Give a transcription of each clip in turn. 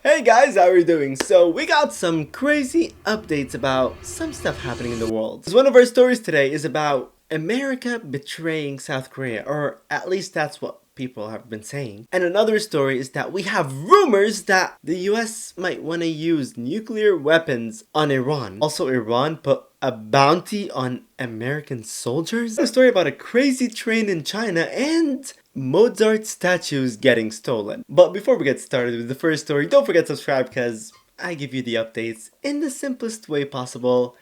Hey guys, how are you doing? So we got some crazy updates about some stuff happening in the world. One of our stories today is about America betraying South Korea, or at least that's what people have been saying. And another story is that we have rumors that the US might want to use nuclear weapons on Iran. Also, Iran put a bounty on American soldiers. A story about a crazy train in China and Mozart statues getting stolen. But before we get started with the first story, don't forget to subscribe because I give you the updates in the simplest way possible.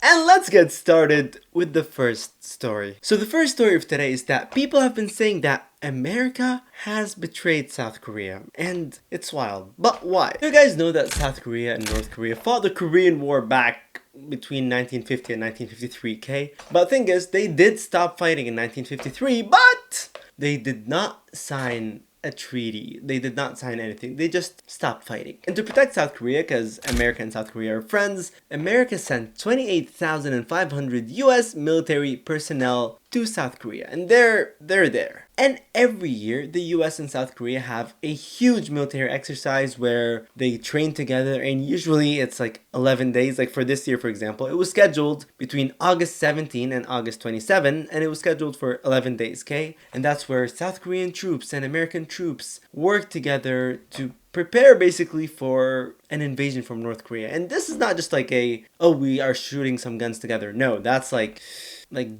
And let's get started with the first story. So the first story of today is that people have been saying that America has betrayed South Korea, and it's wild. But why? You guys know that South Korea and North Korea fought the Korean War back between 1950 and 1953, okay? But the thing is, they did stop fighting in 1953, but they did not sign a treaty. They did not sign anything. They just stopped fighting. And to protect South Korea, because America and South Korea are friends, America sent 28,500 US military personnel to South Korea. And they're there. And every year, the US and South Korea have a huge military exercise where they train together, and usually it's like 11 days. Like for this year, for example, it was scheduled between August 17 and August 27, and it was scheduled for 11 days, okay? And that's where South Korean troops and American troops work together to prepare basically for an invasion from North Korea. And this is not just like we are shooting some guns together. No, that's like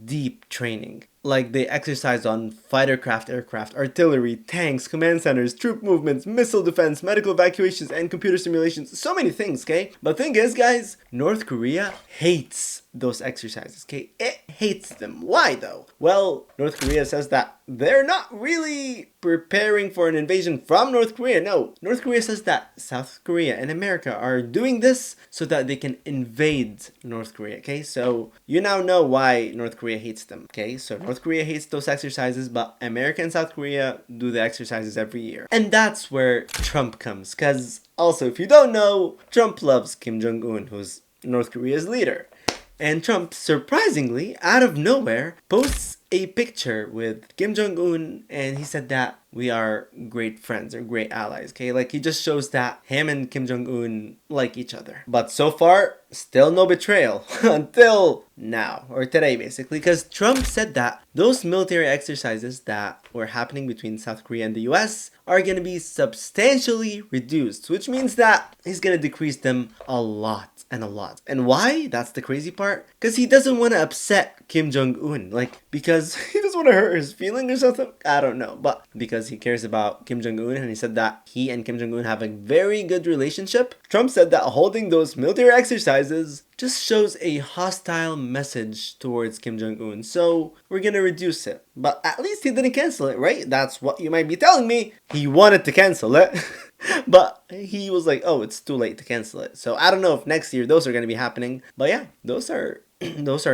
deep training. Like they exercise on fighter craft, aircraft, artillery, tanks, command centers, troop movements, missile defense, medical evacuations, and computer simulations. So many things, okay? But the thing is, guys, North Korea hates those exercises, okay? It hates them. Why though? Well, North Korea says that they're not really preparing for an invasion from North Korea. No, North Korea says that South Korea and America are doing this so that they can invade North Korea, okay? So you now know why North Korea hates them, okay? So North Korea hates those exercises, but America and South Korea do the exercises every year. And that's where Trump comes, because also, if you don't know, Trump loves Kim Jong-un, who's North Korea's leader. And Trump, surprisingly, out of nowhere, posts a picture with Kim Jong-un, and he said that we are great friends or great allies, okay? Like, he just shows that him and Kim Jong-un like each other. But so far, still no betrayal until now, or today basically, because Trump said that those military exercises that were happening between South Korea and the US are going to be substantially reduced, which means that he's going to decrease them a lot. And why? That's the crazy part. Because he doesn't want to upset Kim Jong-un. Like, because he doesn't want to hurt his feelings or something. I don't know. But because he cares about Kim Jong-un, and he said that he and Kim Jong-un have a very good relationship, Trump said that holding those military exercises just shows a hostile message towards Kim Jong-un. So we're going to reduce it. But at least he didn't cancel it, right? That's what you might be telling me. He wanted to cancel it. But he was like, oh, it's too late to cancel it. So I don't know if next year those are going to be happening. But yeah, those are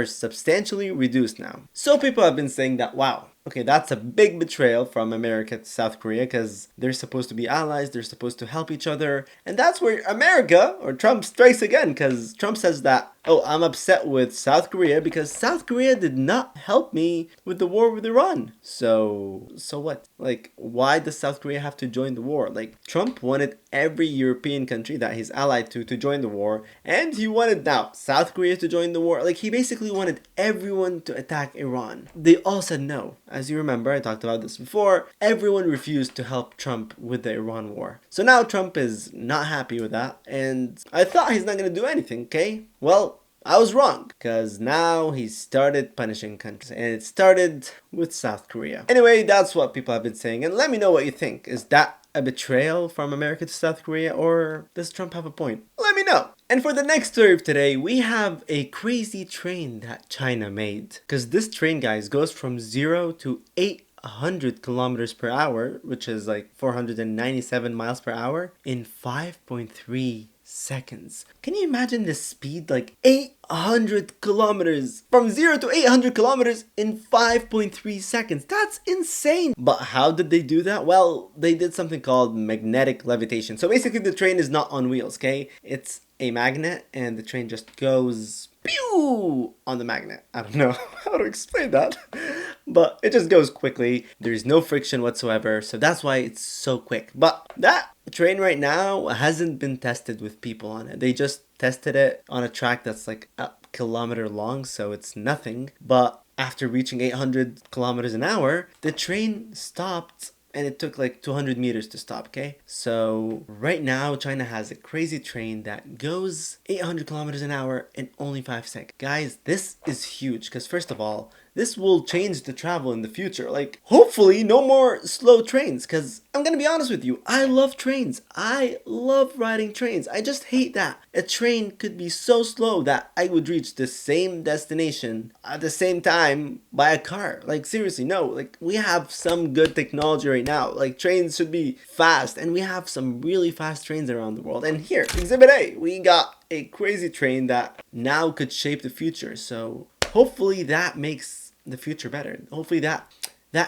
substantially reduced now. So people have been saying that, wow, okay, that's a big betrayal from America to South Korea, because they're supposed to be allies, they're supposed to help each other. And that's where America, or Trump, strikes again, because Trump says that, oh, I'm upset with South Korea because South Korea did not help me with the war with Iran. So what? Like, why does South Korea have to join the war? Like, Trump wanted every European country that he's allied to join the war, and he wanted now South Korea to join the war. Like, he basically wanted everyone to attack Iran. They all said no. As you remember, I talked about this before, everyone refused to help Trump with the Iran war. So now Trump is not happy with that, and I thought he's not going to do anything, okay? Well, I was wrong, because now he started punishing countries, and it started with South Korea. Anyway, that's what people have been saying, and let me know what you think. Is that a betrayal from America to South Korea, or does Trump have a point? Let me know. And for the next story of today, we have a crazy train that China made. Because this train, guys, goes from 0 to 800 kilometers per hour, which is like 497 miles per hour, in 5.3 seconds. Can you imagine the speed? Like 800 kilometers, from 0 to 800 kilometers in 5.3 seconds. That's insane. But how did they do that? Well, they did something called magnetic levitation. So basically the train is not on wheels, okay? It's a magnet, and the train just goes pew on the magnet. I don't know how to explain that. But it just goes quickly. There's no friction whatsoever. So that's why it's so quick. But that train right now hasn't been tested with people on it. They just tested it on a track that's like a kilometer long. So it's nothing. But after reaching 800 kilometers an hour, the train stopped and it took like 200 meters to stop, okay? So right now, China has a crazy train that goes 800 kilometers an hour in only 5 seconds. Guys, this is huge because first of all, this will change the travel in the future. Like, hopefully no more slow trains, because I'm gonna be honest with you, I love trains. I love riding trains. I just hate that a train could be so slow that I would reach the same destination at the same time by a car. Like, seriously, no. Like, we have some good technology right now. Like, trains should be fast, and we have some really fast trains around the world. And here, Exhibit A, we got a crazy train that now could shape the future. So hopefully that makes the future better. Hopefully that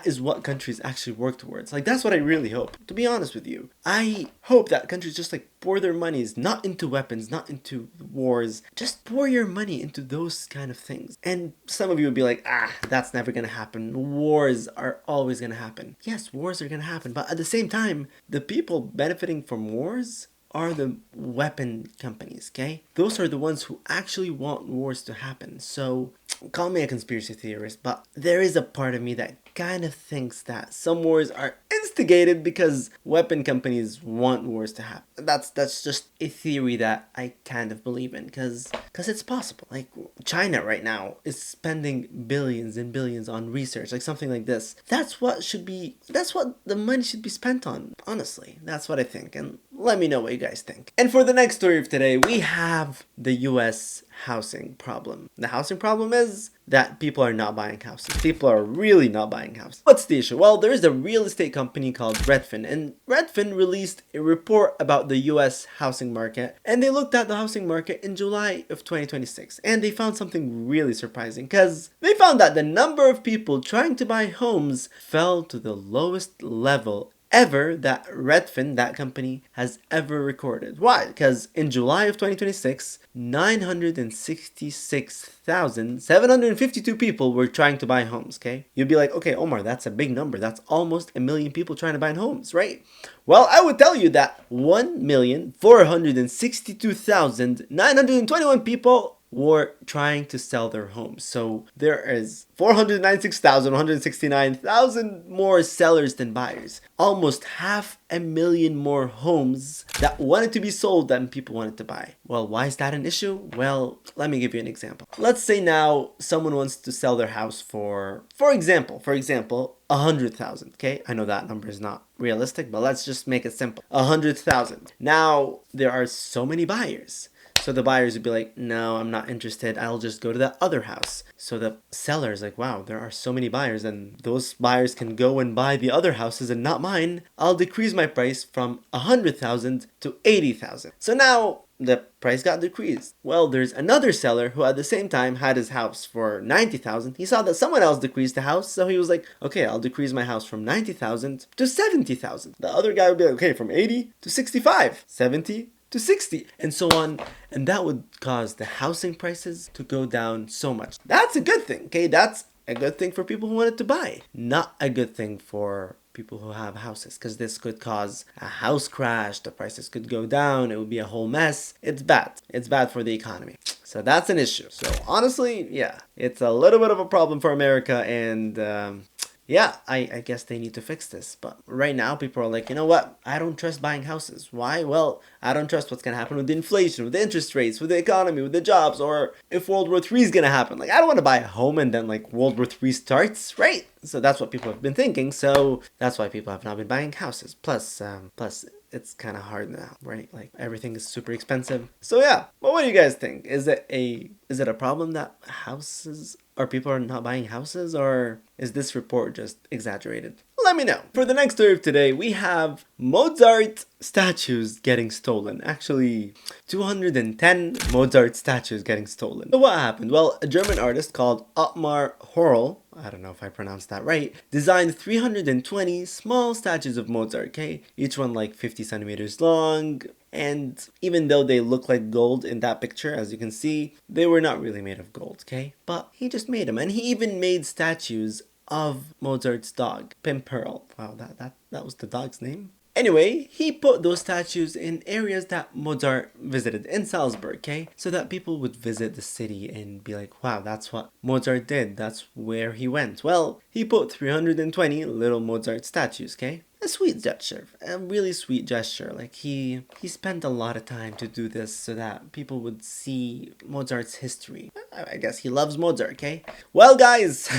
is what countries actually work towards. Like, that's what I really hope. To be honest with you, I hope that countries just like pour their monies not into weapons, not into wars. Just pour your money into those kind of things. And some of you would be like, that's never gonna happen. Wars are always gonna happen. Yes, wars are gonna happen. But at the same time, the people benefiting from wars are the weapon companies, okay? Those are the ones who actually want wars to happen. So call me a conspiracy theorist, but there is a part of me that kind of thinks that some wars are instigated because weapon companies want wars to happen. That's just a theory that I kind of believe in because it's possible. Like, China right now is spending billions and billions on research, like something like this. That's what the money should be spent on. Honestly, that's what I think. And let me know what you guys think. And for the next story of today, we have the US housing problem. The housing problem is that people are not buying houses. People are really not buying houses. What's the issue? Well, there is a real estate company called Redfin, and Redfin released a report about the US housing market, and they looked at the housing market in July of 2026, and they found something really surprising because they found that the number of people trying to buy homes fell to the lowest level ever that Redfin, that company, has ever recorded. Why? Because in July of 2026, 966,752 people were trying to buy homes, okay? You'd be like, okay, Omar, that's a big number. That's almost 1 million people trying to buy homes, right? Well, I would tell you that 1,462,921 people were trying to sell their homes. So there is 496,169,000 more sellers than buyers. Almost 500,000 more homes that wanted to be sold than people wanted to buy. Well, why is that an issue? Well, let me give you an example. Let's say now someone wants to sell their house for example, 100,000. Okay, I know that number is not realistic, but let's just make it simple. 100,000. Now there are so many buyers. So the buyers would be like, no, I'm not interested. I'll just go to the other house. So the seller's like, wow, there are so many buyers and those buyers can go and buy the other houses and not mine. I'll decrease my price from 100,000 to 80,000. So now the price got decreased. Well, there's another seller who at the same time had his house for 90,000. He saw that someone else decreased the house, so he was like, okay, I'll decrease my house from 90,000 to 70,000. The other guy would be like, okay, from 80 to 65, 70 to 60, and so on. And that would cause the housing prices to go down so much. That's a good thing, okay? That's a good thing for people who wanted to buy. Not a good thing for people who have houses, because this could cause a house crash. The prices could go down. It would be a whole mess. It's bad. It's bad for the economy. So that's an issue. So honestly, yeah, it's a little bit of a problem for America, and yeah, I guess they need to fix this. But right now, people are like, you know what? I don't trust buying houses. Why? Well, I don't trust what's going to happen with the inflation, with the interest rates, with the economy, with the jobs, or if World War III is going to happen. Like, I don't want to buy a home and then, like, World War III starts, right? So that's what people have been thinking. So that's why people have not been buying houses. Plus, it's kind of hard now, right? Like, everything is super expensive. So yeah, but what do you guys think? Is it a problem that houses or people are not buying houses, or is this report just exaggerated? Let me know. For the next story of today, we have Mozart statues getting stolen. Actually, 210 Mozart statues getting stolen. So what happened? Well, a German artist called Ottmar Horl, I don't know if I pronounced that right, designed 320 small statues of Mozart, okay? Each one like 50 centimeters long. And even though they look like gold in that picture, as you can see, they were not really made of gold, okay? But he just made them. And he even made statues of Mozart's dog, Pimperl. Wow, that was the dog's name. Anyway, he put those statues in areas that Mozart visited in Salzburg, okay? So that people would visit the city and be like, wow, that's what Mozart did. That's where he went. Well, he put 320 little Mozart statues, okay? A sweet gesture, a really sweet gesture. Like he spent a lot of time to do this so that people would see Mozart's history. I guess he loves Mozart, okay? Well, guys,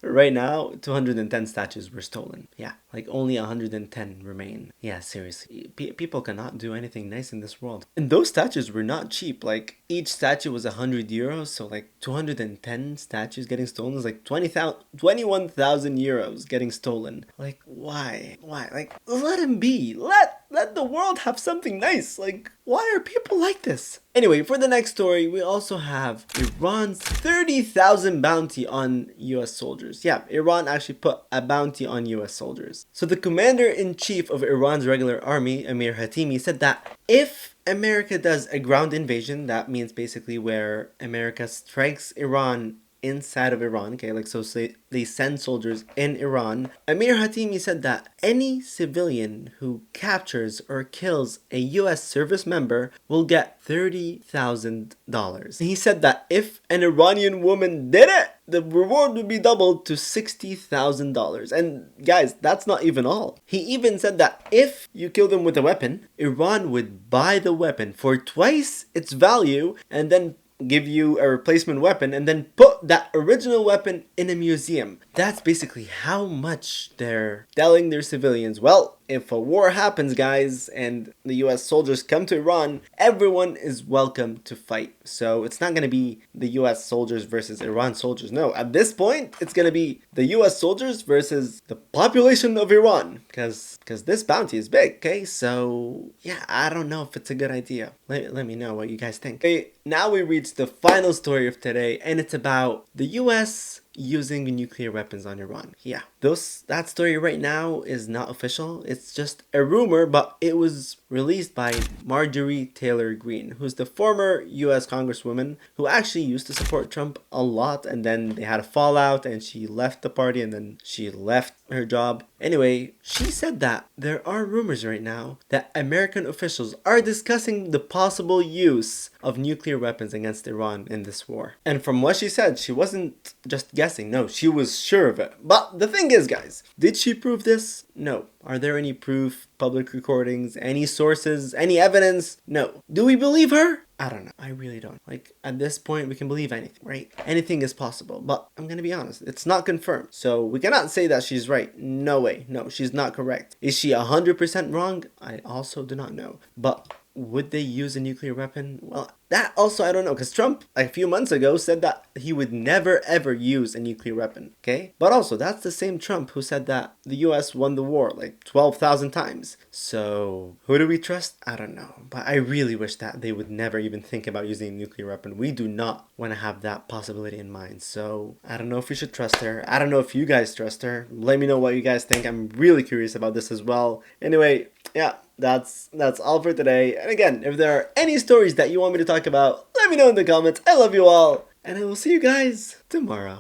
right now 210 statues were stolen. Yeah, like only 110 remain. Yeah, seriously, people cannot do anything nice in this world. And those statues were not cheap. Like each statue was 100 euros, so like 210 statues getting stolen is like 21,000 euros getting stolen. Like why like let him be. Let the world have something nice. Like why are people like this? Anyway, for the next story, we also have Iran's 30,000 bounty on US soldiers. Yeah, Iran actually put a bounty on US soldiers. So the commander-in-chief of Iran's regular army, Amir Hatimi, said that if America does a ground invasion, that means basically where America strikes Iran inside of Iran, okay, like so say they send soldiers in Iran. Amir Hatimi said that any civilian who captures or kills a US service member will get $30,000. He said that if an Iranian woman did it, the reward would be doubled to $60,000. And guys, that's not even all. He even said that if you kill them with a weapon, Iran would buy the weapon for twice its value and then give you a replacement weapon and then put that original weapon in a museum. That's basically how much they're telling their civilians. Well, if a war happens, guys, and the US soldiers come to Iran, everyone is welcome to fight. So it's not going to be the US soldiers versus Iran soldiers. No, at this point, it's going to be the US soldiers versus the population of Iran. Because this bounty is big, okay? So, yeah, I don't know if it's a good idea. Let me know what you guys think. Okay, now we reach the final story of today, and it's about the US using nuclear weapons on Iran. Yeah, that story right now is not official. It's just a rumor, but it was released by Marjorie Taylor Greene, who's the former US Congresswoman who actually used to support Trump a lot, and then they had a fallout and she left the party and then she left her job. Anyway, she said that there are rumors right now that American officials are discussing the possible use of nuclear weapons against Iran in this war. And from what she said, she wasn't just guessing. No, she was sure of it. But the thing is, guys, did she prove this? No. Are there any proof, public recordings, any sources, any evidence? No. Do we believe her? I don't know. I really don't. Like, at this point, we can believe anything, right? Anything is possible. But I'm gonna be honest, it's not confirmed. So we cannot say that she's right. No way. No, she's not correct. Is she 100% wrong? I also do not know. But would they use a nuclear weapon? Well, that also I don't know, because Trump a few months ago said that he would never ever use a nuclear weapon, okay? But also, that's the same Trump who said that the US won the war like 12,000 times. So, who do we trust? I don't know. But I really wish that they would never even think about using a nuclear weapon. We do not want to have that possibility in mind. So, I don't know if we should trust her. I don't know if you guys trust her. Let me know what you guys think. I'm really curious about this as well. Anyway, yeah, that's all for today. And again, if there are any stories that you want me to talk about, let me know in the comments. I love you all, and I will see you guys tomorrow.